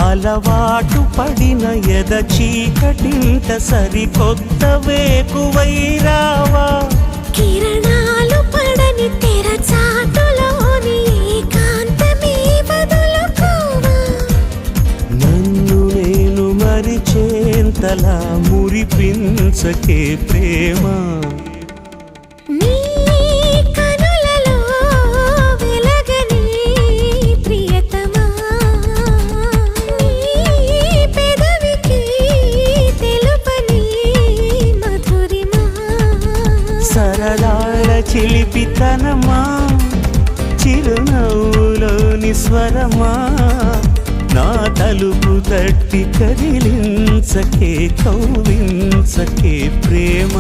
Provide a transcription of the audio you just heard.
అలవాటు పడిన ఎద చీకటింట సరికొత్త వేకువై రావా కిరణాలు పడని తెర చాటులోని ఏకాంతమే వదులుకోవా నన్ను నేను మరిచేంతలా మురిపించకే ప్రేమ నీ కనులలో వెలగని ప్రియతమా నీ పెదవికి తెలుపని మధురిమా సరళాల చిలిపితనమా చిరునవ్వులోని స్వరమా నా తలుపు తట్టి కదిలించకే కౌవించకే ప్రేమ